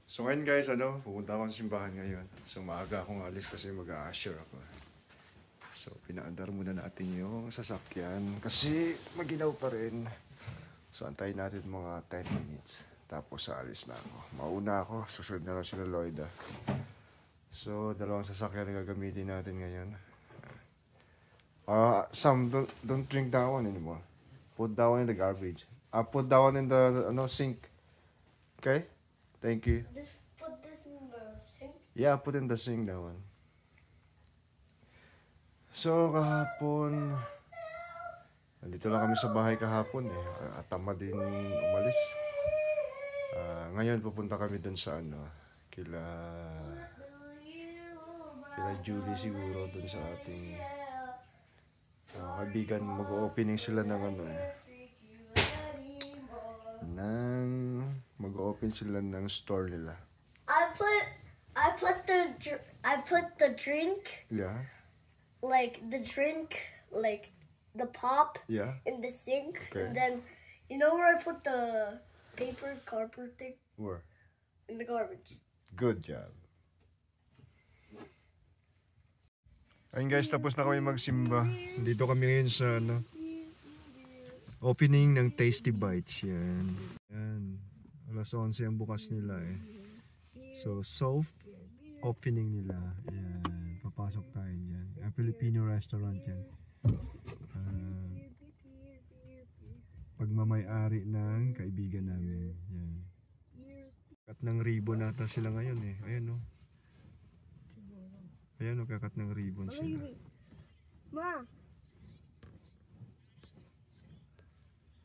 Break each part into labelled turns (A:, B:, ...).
A: So ngayon guys, pupunta ako sa simbahan ngayon. So maaga akong alis kasi mag-a-assure ako. So pinaandar muna natin yung sasakyan kasi maginaw pa rin. So antayin natin mga 10 minutes. Tapos aalis na ako. Mauna ako, susunod na lang sila Lloyda. So dalawang sasakyan na gagamitin natin ngayon. Sam, don't drink that one anymore. Put that one in the garbage. Put that one in the sink. Okay? Thank you.
B: Just put this in the sink?
A: Yeah, put in the sink that one. So, kahapon, nandito lang kami sa bahay kahapon eh. At tama din umalis. Ngayon pupunta kami dun sa kila Julie siguro dun sa ating kaibigan. Mag-opening sila ng mag-open sila ng store nila.
B: I put the drink.
A: Yeah.
B: Like the drink, like the pop.
A: Yeah.
B: In the sink,
A: Okay.
B: and then you know where I put the cardboard thing?
A: Where?
B: In the garbage.
A: Good job. Ayun guys, tapos na kami magsimba. Dito kami ngayon sa opening ng Tasty Bites. Yan. Alas 11 ang bukas nila eh. So, soft opening nila. Yan. Papasok tayo dyan. Filipino restaurant yan. Pagmamay-ari ng kaibigan namin. Yan. Kakat ng ribbon nata sila ngayon eh. Ayan o. Ayan o, kakat ng ribbon sila.
C: Ma!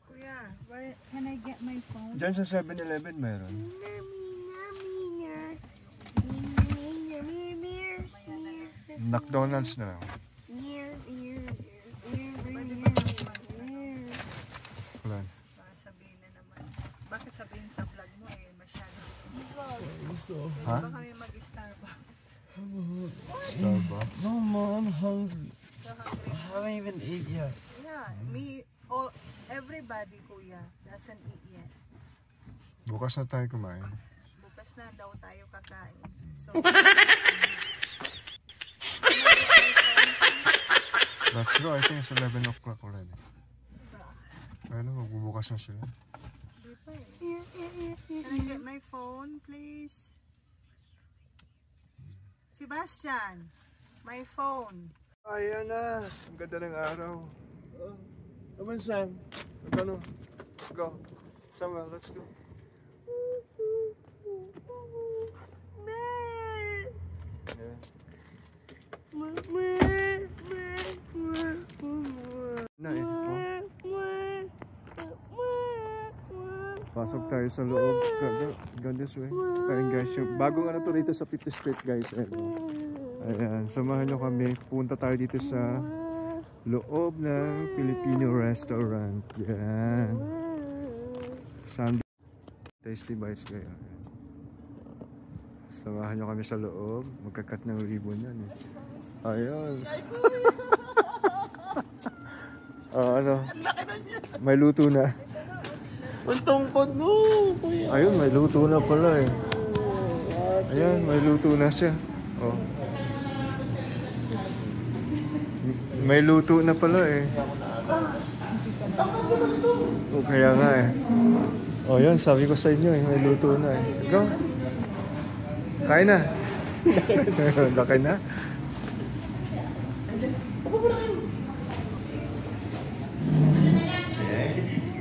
C: Kuya, where can I get my phone?
A: Diyan sa 7-Eleven meron. McDonald's na lang. Plan.
C: Baka sabihin na naman. Baka sabihin sa vlog mo eh, masyado.
A: Ha?
C: Baka may mag-Starbucks.
A: Starbucks?
D: No, Mom, I'm hungry.
C: So hungry.
D: I haven't even ate yet.
C: Yeah, everybody, kuya, doesn't eat yet.
A: Bukas na tayo kumain.
C: Bukas na daw tayo kakain. So,
A: Let's go. I think it's 11 o'clock already. Ano, magbubukas na sila.
C: can I get my phone, please? Sebastian, my phone.
A: Ayan na. Ang ganda ng araw. Naman Sam. Go. Samuel, let's go. Yeah. Na eh. Pasok tayo sa loob. Go this way. Ayun guys, yung bagong to dito sa 50th Street guys. Ayan, samahan nyo kami. Punta tayo dito sa loob ng Filipino restaurant. Yan. Sunday Tasty Bites kayo. Samahan nyo kami sa loob. Magkakat ng ribbon yan eh. Ayun. May luto na.
D: Ang tungkod no, kuya.
A: Ayun, may luto na pala eh. Ayan, may luto na siya. Oh. May luto na pala eh. O kaya nga eh. O yan, sabi ko sa inyo eh, may luto na eh. Go. Kain na. Laki na.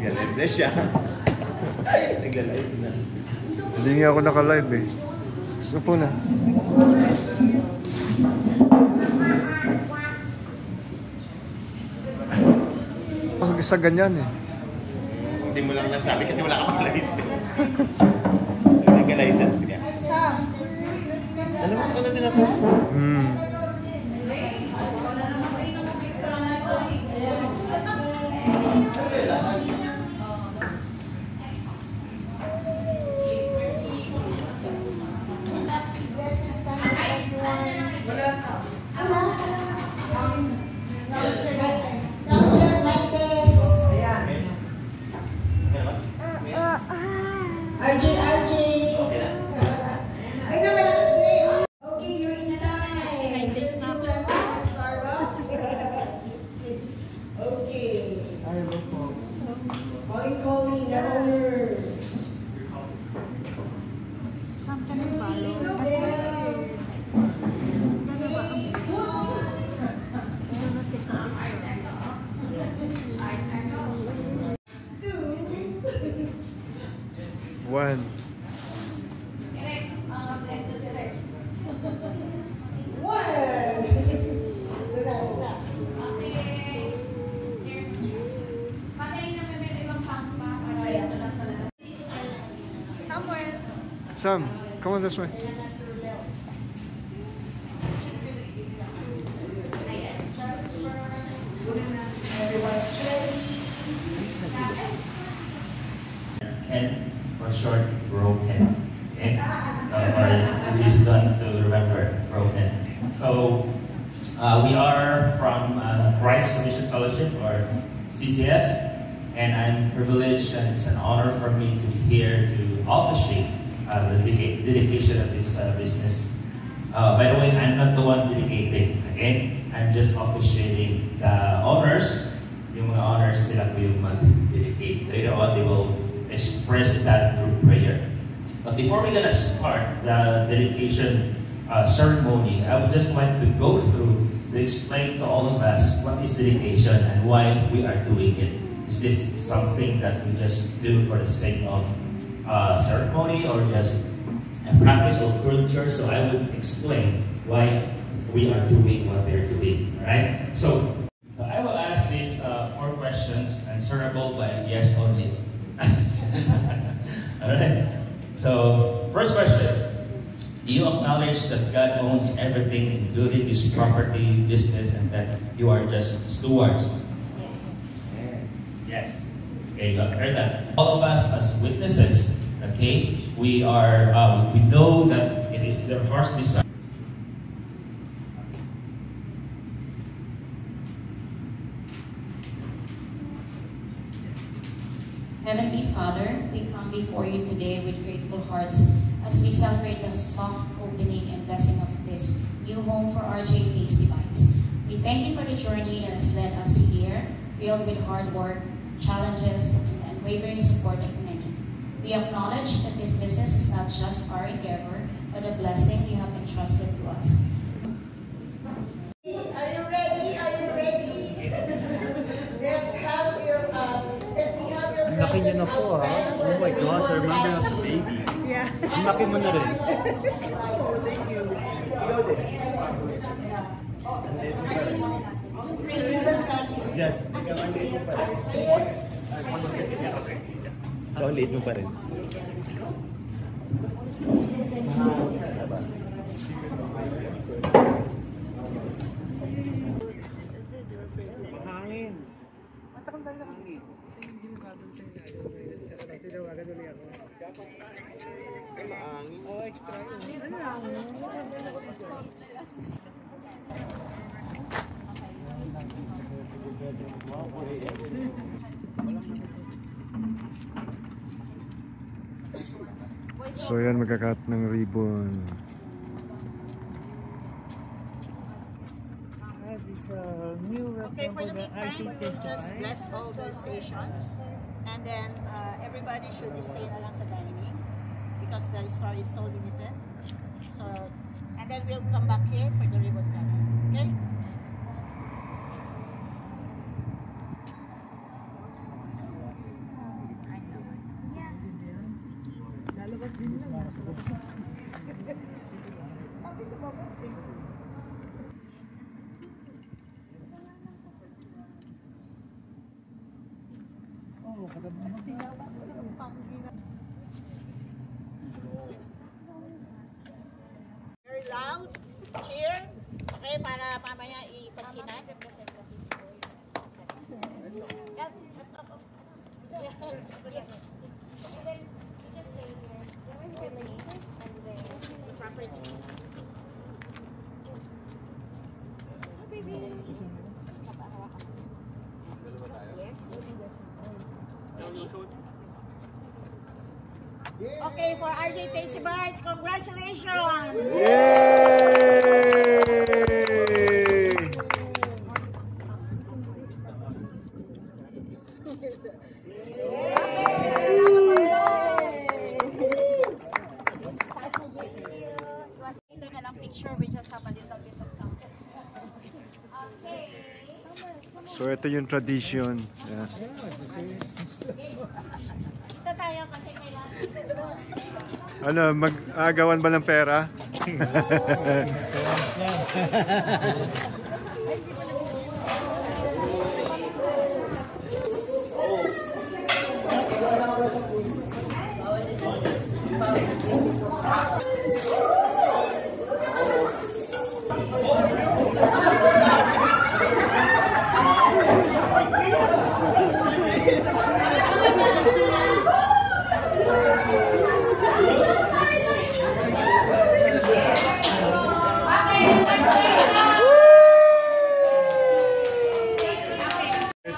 D: Nag-live na siya. Nag-live na.
A: Hindi nga ako naka-live eh. Supo na. Isa ganyan eh.
D: Hindi mo lang nasabi kasi wala ka pang license. Hindi ka license ka. Alam mo na din ako.
E: RJ.
C: Saan ka nag-follow? Kasi, gano'n ba ang gano'n take a picture?
A: One.
C: Samuel.
A: Sam, come on this way.
E: Ken, for short, broken. Okay? So, or easy to remember, broken. So, we are from Christ Commission Fellowship, or CCF, and I'm privileged and it's an honor for me to be here to officiate the dedication of this business. By the way, I'm not the one dedicating, okay? I'm just officiating the honors. Yung mga honors sila po yung mag-dedicate. Later on, they will express that through prayer. But before we're gonna start the dedication ceremony, I would just like to go through to explain to all of us what is dedication and why we are doing it. Is this something that we just do for the sake of ceremony or just a practice or culture? So I would explain why we are doing what we are doing. Alright? So I will ask these 4 questions answerable by yes only. Alright? So, first question. Do you acknowledge that God owns everything, including His property, business, and that you are just stewards? Yes. Okay, you have heard that. All of us as witnesses, okay, we know that it is their heart's desire.
F: Heavenly Father, we come before you today with grateful hearts as we celebrate the soft opening and blessing of this new home for RJ Tasty Bites. We thank you for the journey that has led us here, filled with hard work, challenges, and unwavering support of many. We acknowledge that this business is not just our endeavor, but a blessing you have entrusted to us.
B: Are you ready? Are you ready? Let's have your let me have your
G: Laki niyo
B: presents
G: na po
B: outside.
G: Oh my gosh, I remember as a baby.
C: Yeah.
G: Ang laki mo na rin. Jess, ikaw ang late mo pa rin. Ikaw ang late mo pa rin. Mahangin. Oh, extra yun.
A: So yan, magkakat ng ribbon.
G: This new
H: Okay, for the
G: restaurant for
H: meantime,
G: the
H: we'll just bless all the stations. And then everybody should stay na lang sa dining because the store is so limited. So, and then we'll come back here for the ribbon cutting. Okay?
C: Lalabas din lang. Sabi ko ba kasi? Oh, tingala ko yung pangina.
H: Very loud. Cheer. Okay, para mamaya ipagkinan.
F: Yes. And then we just stay here. Then we're late, and then
H: The property.
F: oh, baby. Yes.
H: Ready? Okay, for RJ Tasty Bites, congratulations!
A: Yay! So ito yung tradition. Yeah.
H: Kita tayo kasi kailangan.
A: Ano, mag-aagawan ba ng pera?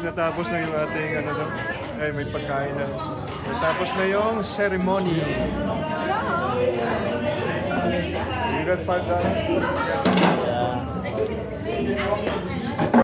A: Natapos na yung ating ano daw. Ay, may pagkain na. Natapos na yung ceremony. You got $5?